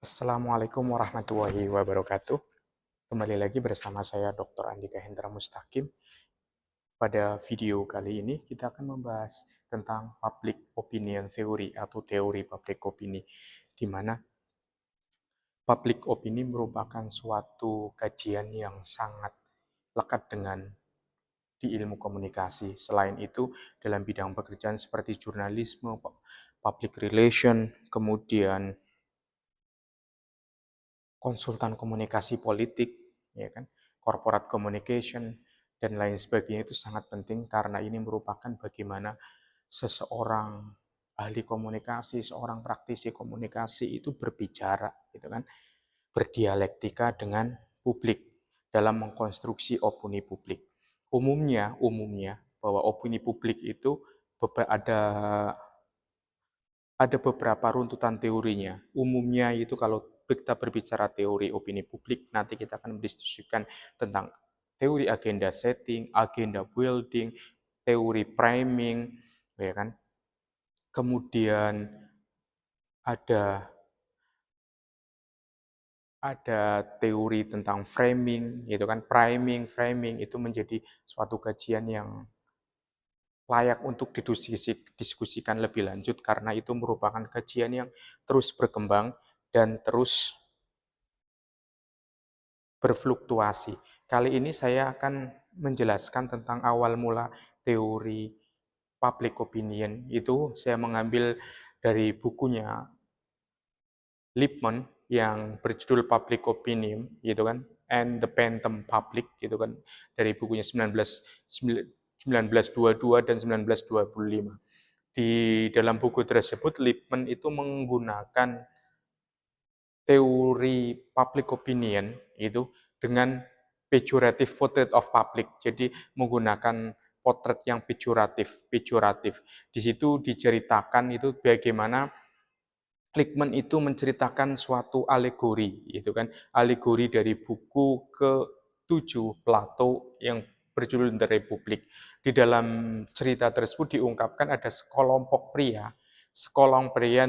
Assalamualaikum warahmatullahi wabarakatuh. Kembali lagi bersama saya Dr. Andika Hendra Mustaqim. Pada video kali ini kita akan membahas tentang public opinion theory atau teori public opini, di mana public opini merupakan suatu kajian yang sangat lekat dengan di ilmu komunikasi. Selain itu, dalam bidang pekerjaan seperti jurnalisme, public relation, kemudian konsultan komunikasi politik, ya kan, corporate communication, dan lain sebagainya itu sangat penting karena ini merupakan bagaimana seseorang ahli komunikasi, seorang praktisi komunikasi itu berbicara, gitu kan, berdialektika dengan publik dalam mengkonstruksi opini publik. Umumnya bahwa opini publik itu ada ada beberapa runtutan teorinya. Umumnya itu kalau kita berbicara teori opini publik, nanti kita akan mendiskusikan tentang teori agenda setting, agenda building, teori priming, ya kan? Kemudian ada teori tentang framing, gitu kan? Framing itu menjadi suatu kajian yang layak untuk didiskusikan lebih lanjut karena itu merupakan kajian yang terus berkembang dan terus berfluktuasi. Kali ini saya akan menjelaskan tentang awal mula teori public opinion. Itu saya mengambil dari bukunya Lippmann yang berjudul Public Opinion, gitu kan, and the Phantom Public, gitu kan, dari bukunya 1922 dan 1925. Di dalam buku tersebut, Lippmann itu menggunakan teori public opinion itu dengan pejoratif portrait of public. Jadi menggunakan potret yang pejoratif. Di situ diceritakan itu bagaimana Lippmann itu menceritakan suatu alegori, itu kan, alegori dari buku ke-7 Plato yang berjudul The Republic. Di dalam cerita tersebut diungkapkan ada sekelompok pria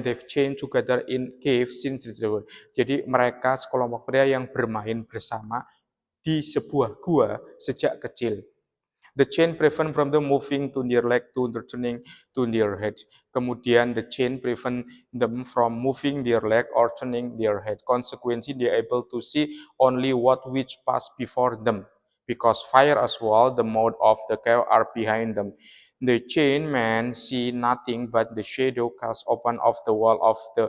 they've chained together in cave since the world. Jadi mereka sekelompok pria yang bermain bersama di sebuah gua sejak kecil. The chain prevent from them moving to their leg to turning to their head. Kemudian the chain prevent them from moving their leg or turning their head. Consequently, they are able to see only what which pass before them, because fire as well, the mouth of the cave are behind them. The chain man see nothing but the shadow cast open of the wall of the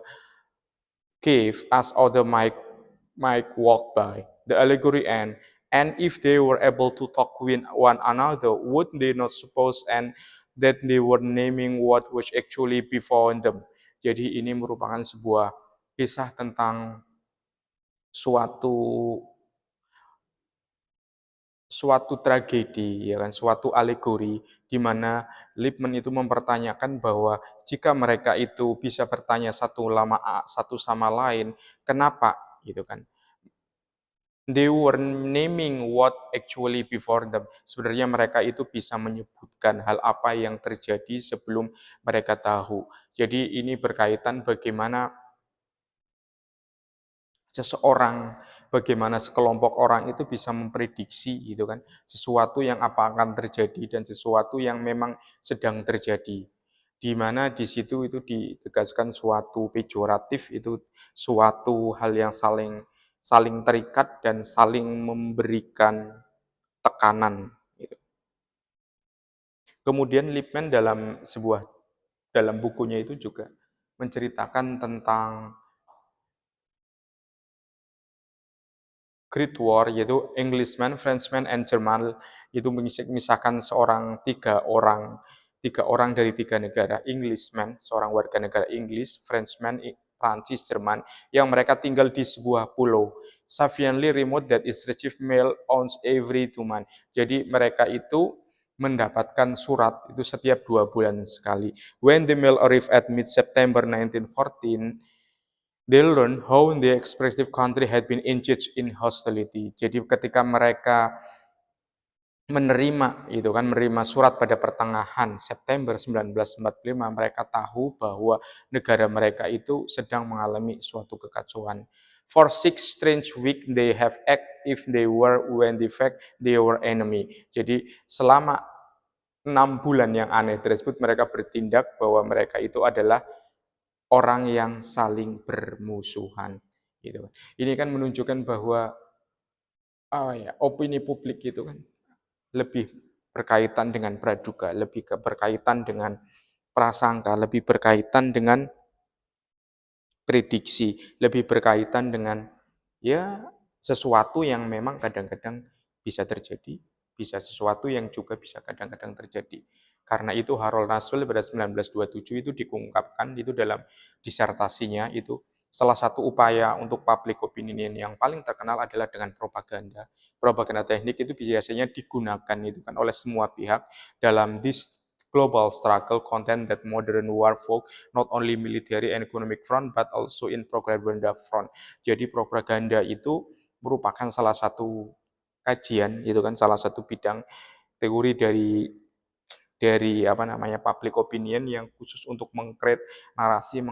cave as other might walk by. The allegory end. And if they were able to talk with one another, would they not suppose and that they were naming what was actually before them? Jadi ini merupakan sebuah kisah tentang suatu suatu tragedi, ya kan, suatu alegori di mana Lippmann itu mempertanyakan bahwa jika mereka itu bisa bertanya satu sama lain, kenapa, gitu kan? They were naming what actually before them. Sebenarnya mereka itu bisa menyebutkan hal apa yang terjadi sebelum mereka tahu. Jadi ini berkaitan bagaimana bagaimana sekelompok orang itu bisa memprediksi, gitu kan, sesuatu yang apa akan terjadi dan sesuatu yang memang sedang terjadi. Di mana di situ itu ditegaskan suatu pejoratif, itu suatu hal yang saling saling terikat dan saling memberikan tekanan, gitu. Kemudian Lippmann dalam bukunya itu juga menceritakan tentang Great War, yaitu Englishman, Frenchman, and German, itu mengisahkan tiga orang dari tiga negara. Englishman, seorang warga negara Inggris, Frenchman, Prancis, Jerman, yang mereka tinggal di sebuah pulau sufficiently remote that its received mail owns every 2 months. Jadi mereka itu mendapatkan surat itu setiap 2 bulan sekali. When the mail arrived at mid-September 1914, they learn how the expressive country had been engaged in hostility. Jadi ketika mereka menerima surat pada pertengahan September 1945, mereka tahu bahwa negara mereka itu sedang mengalami suatu kekacauan. For 6 strange weeks they have act if they were when the fact they were enemy. Jadi selama 6 bulan yang aneh tersebut mereka bertindak bahwa mereka itu adalah orang yang saling bermusuhan. Gitu. Ini kan menunjukkan bahwa opini publik itu kan lebih berkaitan dengan praduga, lebih berkaitan dengan prasangka, lebih berkaitan dengan prediksi, lebih berkaitan dengan ya sesuatu yang memang kadang-kadang bisa terjadi, bisa sesuatu yang juga bisa kadang-kadang terjadi. Karena itu Harold Laswell pada 1927 itu diungkapkan itu dalam disertasinya itu salah satu upaya untuk public opinion yang paling terkenal adalah dengan propaganda. Propaganda teknik itu biasanya digunakan itu kan oleh semua pihak dalam this global struggle content that modern war folk not only military and economic front but also in propaganda front. Jadi propaganda itu merupakan salah satu kajian itu kan salah satu bidang teori dari apa namanya public opinion yang khusus untuk mengcreate narasi,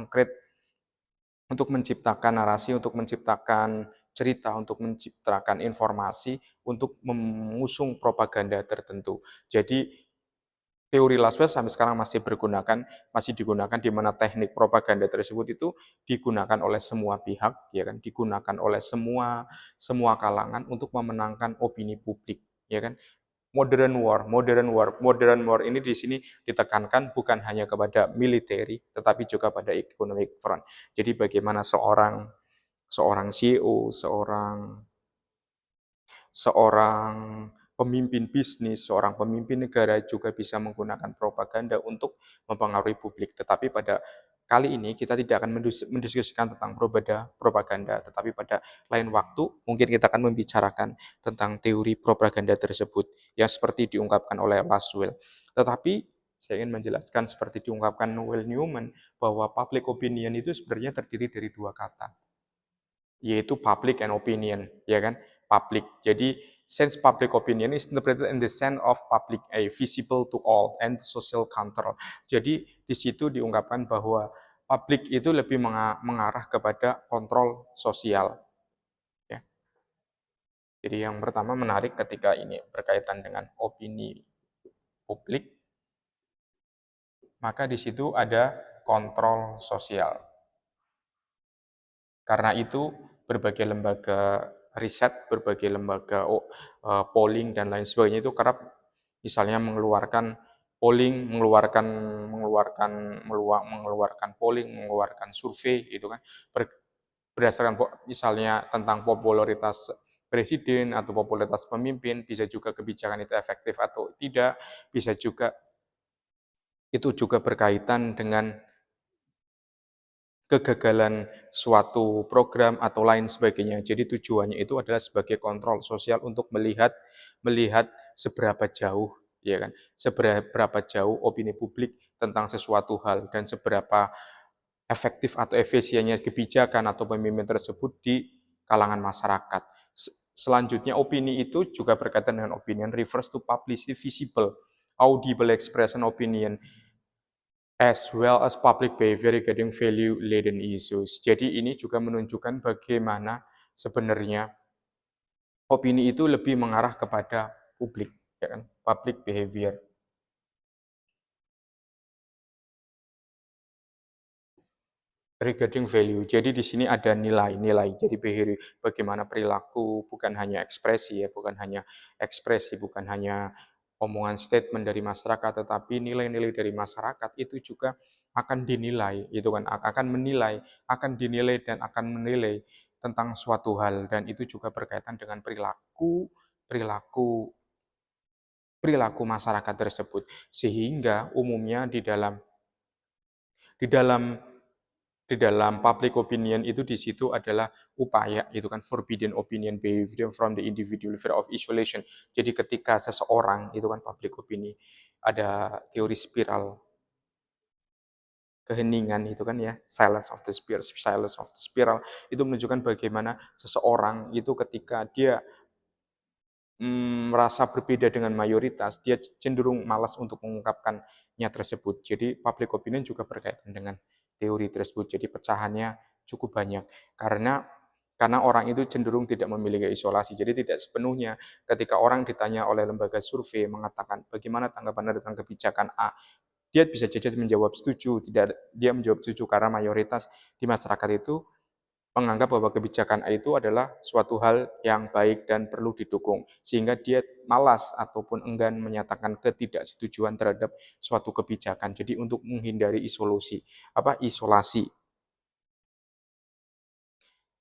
untuk menciptakan narasi, untuk menciptakan cerita, untuk menciptakan informasi, untuk mengusung propaganda tertentu. Jadi teori Laswell sampai sekarang masih digunakan di mana teknik propaganda tersebut itu digunakan oleh semua pihak, ya kan, digunakan oleh semua kalangan untuk memenangkan opini publik, ya kan. Modern war ini di sini ditekankan bukan hanya kepada military, tetapi juga pada economic front. Jadi bagaimana seorang seorang CEO, seorang pemimpin bisnis, seorang pemimpin negara juga bisa menggunakan propaganda untuk mempengaruhi publik. Tetapi pada kali ini kita tidak akan mendiskusikan tentang propaganda, tetapi pada lain waktu mungkin kita akan membicarakan tentang teori propaganda tersebut yang seperti diungkapkan oleh Laswell. Tetapi saya ingin menjelaskan seperti diungkapkan Noel Newman bahwa public opinion itu sebenarnya terdiri dari 2 kata, yaitu public and opinion, ya kan? Public. Jadi sense public opinion is interpreted in the sense of public a visible to all and social control. Jadi di situ diungkapkan bahwa publik itu lebih mengarah kepada kontrol sosial, ya. Jadi yang pertama menarik ketika ini berkaitan dengan opini publik, maka di situ ada kontrol sosial. Karena itu berbagai lembaga riset, berbagai lembaga polling dan lain sebagainya itu kerap misalnya mengeluarkan polling, mengeluarkan polling, mengeluarkan survei gitu kan. Berdasarkan misalnya tentang popularitas presiden atau popularitas pemimpin, bisa juga kebijakan itu efektif atau tidak, bisa juga itu juga berkaitan dengan kegagalan suatu program atau lain sebagainya. Jadi tujuannya itu adalah sebagai kontrol sosial untuk melihat seberapa jauh, ya kan, seberapa jauh opini publik tentang sesuatu hal dan seberapa efektif atau efisiennya kebijakan atau pemimpin tersebut di kalangan masyarakat. Selanjutnya opini itu juga berkaitan dengan opinion refers to publicly visible, audible expression opinion as well as public behavior regarding value-laden issues. Jadi ini juga menunjukkan bagaimana sebenarnya opini itu lebih mengarah kepada publik, ya kan? Public behavior regarding value. Jadi di sini ada nilai-nilai. Jadi bagaimana perilaku, bukan hanya ekspresi ya, bukan hanya omongan statement dari masyarakat, tetapi nilai-nilai dari masyarakat itu juga akan dinilai, itu kan akan dinilai dan akan menilai tentang suatu hal dan itu juga berkaitan dengan perilaku perilaku masyarakat tersebut. Sehingga umumnya di dalam di dalam public opinion itu di situ adalah upaya itu kan forbidden opinion behavior from the individual fear of isolation. Jadi ketika seseorang itu kan public opinion ada teori spiral keheningan itu kan ya, silence of the spiral itu menunjukkan bagaimana seseorang itu ketika dia merasa berbeda dengan mayoritas, dia cenderung malas untuk mengungkapkannya tersebut. Jadi public opinion juga berkaitan dengan teori tersebut. Jadi pecahannya cukup banyak karena orang itu cenderung tidak memiliki isolasi. Jadi tidak sepenuhnya ketika orang ditanya oleh lembaga survei mengatakan bagaimana tanggapan Anda tentang kebijakan A, dia bisa saja menjawab setuju, tidak dia menjawab setuju karena mayoritas di masyarakat itu menganggap bahwa kebijakan A itu adalah suatu hal yang baik dan perlu didukung, sehingga dia malas ataupun enggan menyatakan ketidaksetujuan terhadap suatu kebijakan. Jadi untuk menghindari isolasi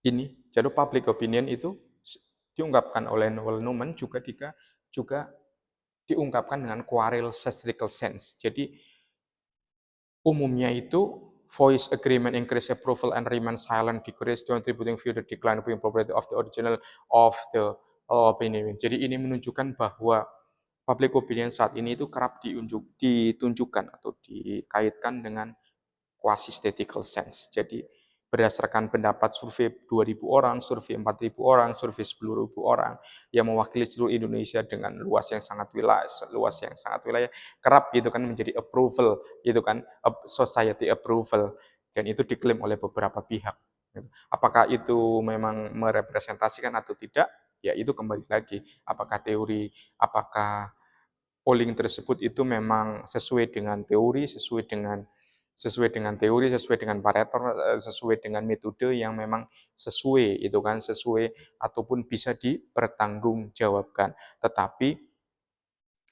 ini, jadi public opinion itu diungkapkan oleh Noel Newman juga diungkapkan dengan quarrel statistical sense. Jadi umumnya itu voice agreement increase approval and remain silent decrease contributing to the decline of popularity of the original of the opinion. Jadi ini menunjukkan bahwa public opinion saat ini itu kerap ditunjukkan atau dikaitkan dengan quasi-statistical sense. Jadi berdasarkan pendapat survei 2.000 orang, survei 4.000 orang, survei 10.000 orang yang mewakili seluruh Indonesia dengan luas yang sangat wilayah, kerap gitu kan menjadi approval, gitu kan, society approval, dan itu diklaim oleh beberapa pihak. Gitu. Apakah itu memang merepresentasikan atau tidak? Ya itu kembali lagi, apakah polling tersebut itu memang sesuai dengan teori, sesuai dengan parameter, sesuai dengan metode yang memang sesuai ataupun bisa dipertanggungjawabkan. Tetapi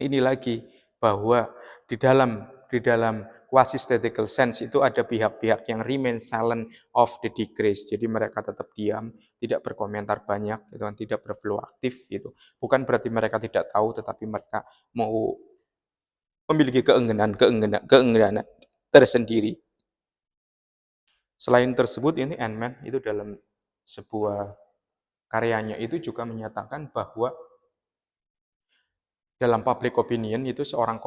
ini lagi bahwa di dalam quasi-statistical sense itu ada pihak-pihak yang remain silent of the decrease. Jadi mereka tetap diam, tidak berkomentar banyak, gitu kan, tidak berfluktuatif gitu. Bukan berarti mereka tidak tahu, tetapi mereka mau memiliki keengganan tersendiri. Selain tersebut, ini Ant-Man itu dalam sebuah karyanya itu juga menyatakan bahwa dalam public opinion itu seorang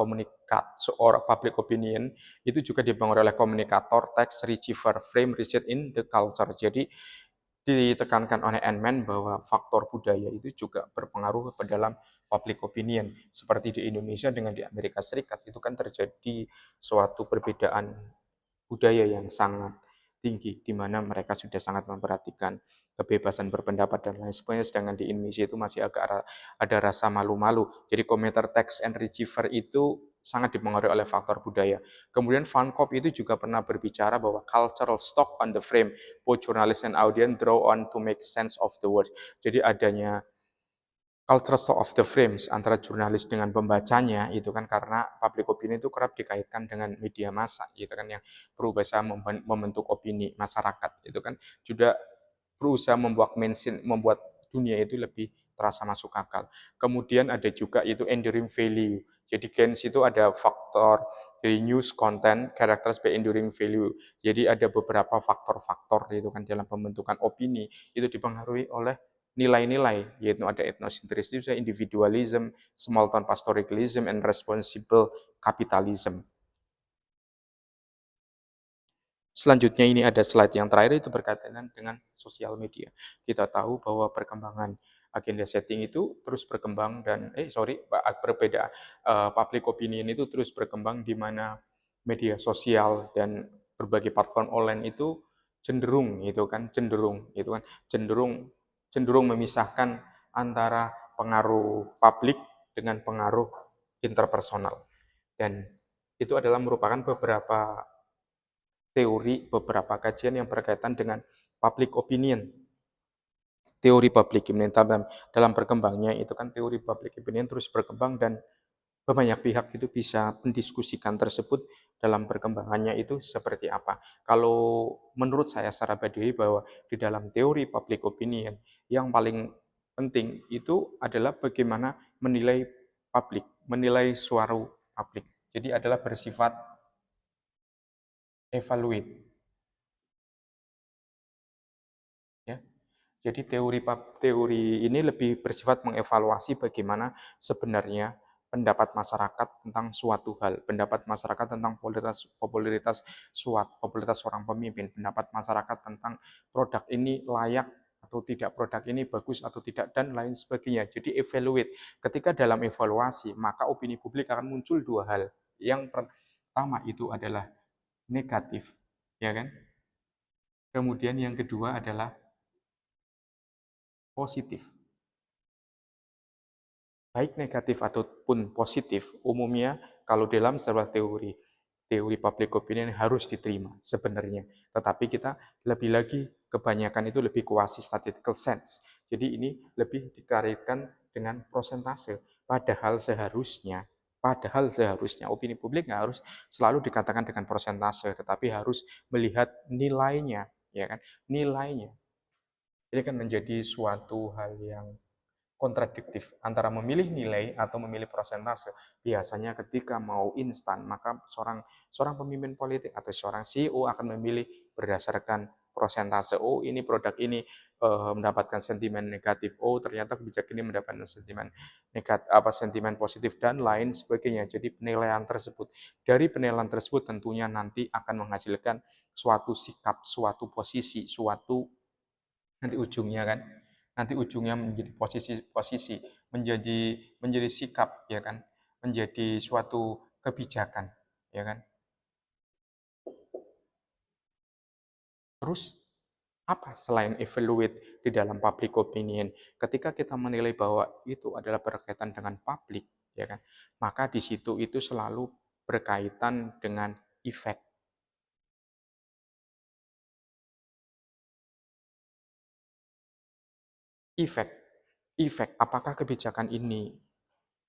public opinion itu juga dibangun oleh komunikator, text, receiver, frame, research in the culture. Jadi ditekankan oleh Ant-Man bahwa faktor budaya itu juga berpengaruh ke dalam public opinion. Seperti di Indonesia dengan di Amerika Serikat itu kan terjadi suatu perbedaan budaya yang sangat tinggi, di mana mereka sudah sangat memperhatikan kebebasan berpendapat dan lain sebagainya, sedangkan di Indonesia itu masih agak ada rasa malu-malu. Jadi komentar text and receiver itu sangat dipengaruhi oleh faktor budaya. Kemudian Van Kopp itu juga pernah berbicara bahwa cultural stock on the frame, both journalist and audience draw on to make sense of the words. Jadi adanya culture stock of the frames antara jurnalis dengan pembacanya itu kan karena public opinion itu kerap dikaitkan dengan media massa gitu kan yang berusaha membentuk opini masyarakat itu kan juga berusaha membuat dunia itu lebih terasa masuk akal. Kemudian ada juga itu enduring value. Jadi Keynes itu ada faktor dari news content characters by enduring value. Jadi ada beberapa faktor-faktor itu kan dalam pembentukan opini itu dipengaruhi oleh nilai-nilai, yaitu ada ethnocentrism, individualism, small town pastoralism, and responsible capitalism. Selanjutnya ini ada slide yang terakhir itu berkaitan dengan sosial media. Kita tahu bahwa perkembangan agenda setting itu terus berkembang berbeda. Public opinion itu terus berkembang di mana media sosial dan berbagai platform online itu cenderung memisahkan antara pengaruh publik dengan pengaruh interpersonal. Dan itu adalah merupakan beberapa kajian yang berkaitan dengan public opinion. Teori public opinion dalam berkembangnya itu kan teori public opinion terus berkembang dan banyak pihak itu bisa mendiskusikan tersebut dalam perkembangannya itu seperti apa. Kalau menurut saya secara pribadi bahwa di dalam teori public opinion yang paling penting itu adalah bagaimana menilai publik, menilai suara publik. Jadi adalah bersifat evaluate. Ya. Jadi teori ini lebih bersifat mengevaluasi bagaimana sebenarnya pendapat masyarakat tentang suatu hal, pendapat masyarakat tentang popularitas seorang pemimpin, pendapat masyarakat tentang produk ini layak atau tidak, produk ini bagus atau tidak, dan lain sebagainya. Jadi evaluate. Ketika dalam evaluasi, maka opini publik akan muncul dua hal. Yang pertama itu adalah negatif, ya kan? Kemudian yang kedua adalah positif. Baik negatif ataupun positif, umumnya kalau dalam sebuah teori public opinion harus diterima sebenarnya. Tetapi kita lebih lagi, kebanyakan itu lebih quasi statistical sense. Jadi ini lebih dikaitkan dengan prosentase. Padahal seharusnya opini publik nggak harus selalu dikatakan dengan prosentase, tetapi harus melihat nilainya, ya kan? Nilainya. Ini kan menjadi suatu hal yang kontradiktif antara memilih nilai atau memilih prosentase. Biasanya ketika mau instan, maka seorang pemimpin politik atau seorang CEO akan memilih berdasarkan prosentase. Oh, ini produk ini mendapatkan sentimen negatif. Oh, ternyata kebijakan ini mendapatkan sentimen negatif, sentimen positif dan lain sebagainya. Jadi penilaian tersebut, dari penilaian tersebut tentunya nanti akan menghasilkan suatu sikap, suatu posisi, suatu nanti ujungnya kan, nanti ujungnya menjadi posisi menjadi menjadi sikap, ya kan, menjadi suatu kebijakan, ya kan. Terus apa selain evaluate di dalam public opinion? Ketika kita menilai bahwa itu adalah berkaitan dengan publik, ya kan, maka di situ itu selalu berkaitan dengan efek. Efek, efek. Apakah kebijakan ini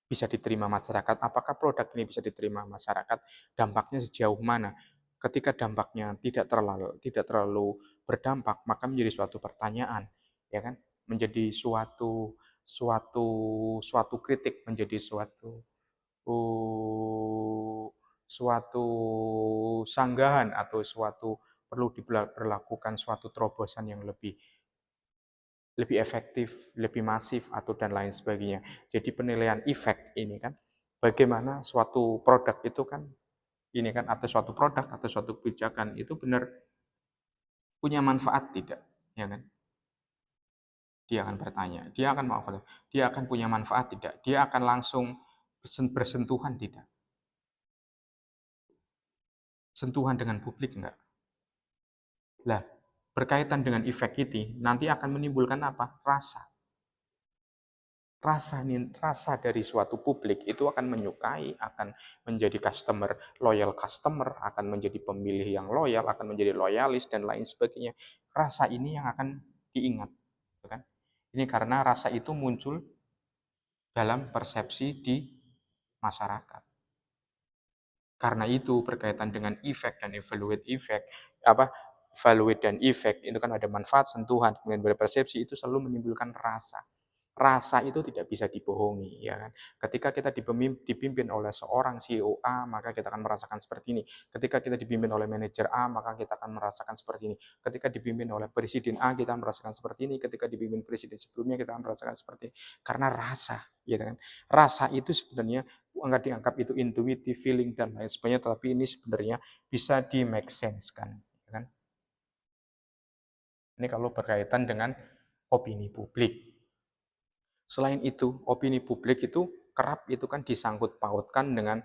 bisa diterima masyarakat? Apakah produk ini bisa diterima masyarakat? Dampaknya sejauh mana? Ketika dampaknya tidak terlalu berdampak, maka menjadi suatu pertanyaan, ya kan? Menjadi suatu suatu suatu kritik, menjadi suatu sanggahan atau suatu perlu diberlakukan suatu terobosan yang lebih lebih efektif, lebih masif, atau dan lain sebagainya. Jadi penilaian efek ini kan, bagaimana suatu produk itu kan, ini kan, atau suatu produk atau suatu kebijakan itu benar punya manfaat tidak, ya kan? Dia akan bertanya, dia akan punya manfaat tidak, dia akan langsung bersentuhan tidak, sentuhan dengan publik enggak. Lah, berkaitan dengan efek ini nanti akan menimbulkan apa? Rasa. Rasa dari suatu publik itu akan menyukai, akan menjadi loyal customer, akan menjadi pemilih yang loyal, akan menjadi loyalis dan lain sebagainya. Rasa ini yang akan diingat, kan? Ini karena rasa itu muncul dalam persepsi di masyarakat. Karena itu berkaitan dengan efek dan evaluate efek, evaluate dan efek itu kan ada manfaat, sentuhan, kemudian berpersepsi itu selalu menimbulkan rasa. Rasa itu tidak bisa dibohongi, ya kan. Ketika kita dipimpin oleh seorang CEO A, maka kita akan merasakan seperti ini. Ketika kita dipimpin oleh manajer A, maka kita akan merasakan seperti ini. Ketika dipimpin oleh presiden A, kita merasakan seperti ini. Ketika dipimpin presiden sebelumnya, kita akan merasakan seperti ini. Karena rasa, ya kan. Rasa itu sebenarnya nggak dianggap itu intuitive, feeling dan lain sebagainya, tapi ini sebenarnya bisa di make sense kan, ya kan. Ini kalau berkaitan dengan opini publik. Selain itu, opini publik itu kerap itu kan disangkut pautkan dengan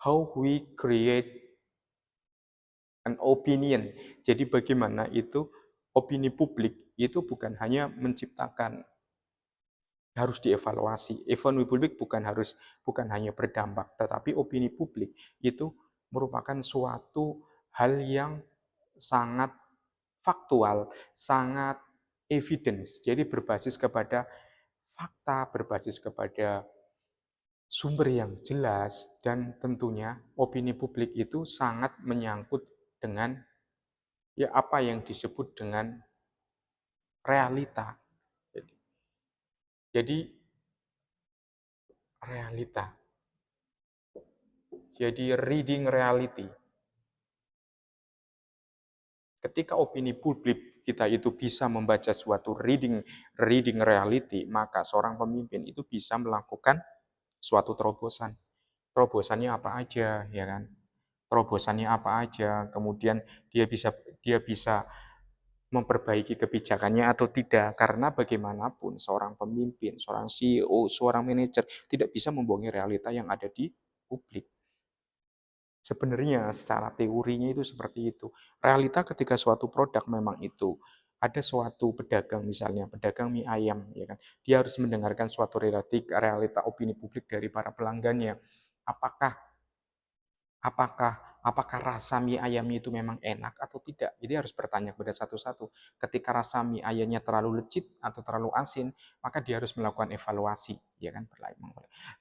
how we create an opinion. Jadi bagaimana itu opini publik itu bukan hanya menciptakan, harus dievaluasi. Opini publik bukan hanya berdampak, tetapi opini publik itu merupakan suatu hal yang sangat faktual, sangat evidence. Jadi berbasis kepada fakta, berbasis kepada sumber yang jelas, dan tentunya opini publik itu sangat menyangkut dengan ya apa yang disebut dengan realita. Jadi realita. Jadi reading reality. Ketika opini publik kita itu bisa membaca suatu reading reality, maka seorang pemimpin itu bisa melakukan suatu terobosan. Terobosannya apa aja, ya kan? Terobosannya apa aja, kemudian dia bisa memperbaiki kebijakannya atau tidak. Karena bagaimanapun seorang pemimpin, seorang CEO, seorang manajer tidak bisa membohongi realita yang ada di publik. Sebenarnya secara teorinya itu seperti itu. Realita ketika suatu produk memang itu ada suatu pedagang misalnya, pedagang mie ayam, ya kan. Dia harus mendengarkan suatu realita opini publik dari para pelanggannya. Apakah apakah apakah rasa mie ayamnya itu memang enak atau tidak. Jadi harus bertanya kepada satu-satu. Ketika rasa mie ayamnya terlalu legit atau terlalu asin, maka dia harus melakukan evaluasi, ya kan?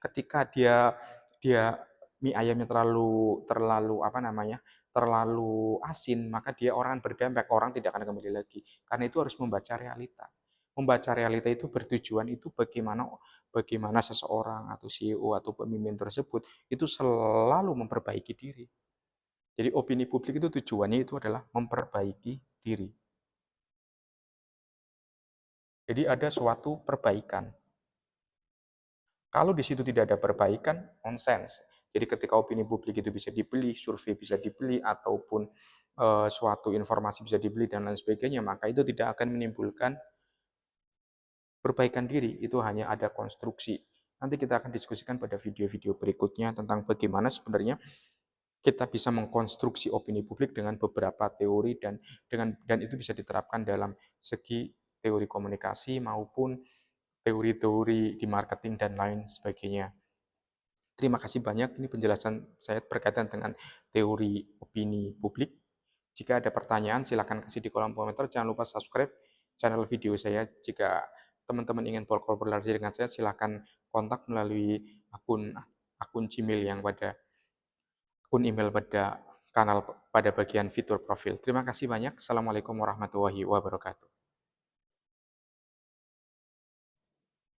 Ketika dia dia mie ayamnya terlalu terlalu apa namanya? Terlalu asin, maka dia orang berdampak, orang tidak akan kembali lagi. Karena itu harus membaca realita. Membaca realita itu bertujuan itu bagaimana bagaimana seseorang atau CEO atau pemimpin tersebut itu selalu memperbaiki diri. Jadi opini publik itu tujuannya itu adalah memperbaiki diri. Jadi ada suatu perbaikan. Kalau di situ tidak ada perbaikan, nonsense. Jadi ketika opini publik itu bisa dibeli, survei bisa dibeli, ataupun suatu informasi bisa dibeli dan lain sebagainya, maka itu tidak akan menimbulkan perbaikan diri, itu hanya ada konstruksi. Nanti kita akan diskusikan pada video-video berikutnya tentang bagaimana sebenarnya kita bisa mengkonstruksi opini publik dengan beberapa teori dan itu bisa diterapkan dalam segi teori komunikasi maupun teori-teori di marketing dan lain sebagainya. Terima kasih banyak, ini penjelasan saya berkaitan dengan teori opini publik. Jika ada pertanyaan, silakan kasih di kolom komentar. Jangan lupa subscribe channel video saya. Jika teman-teman ingin berkolaborasi dengan saya, silakan kontak melalui akun Gmail yang pada akun email pada kanal pada bagian fitur profil. Terima kasih banyak. Assalamualaikum warahmatullahi wabarakatuh.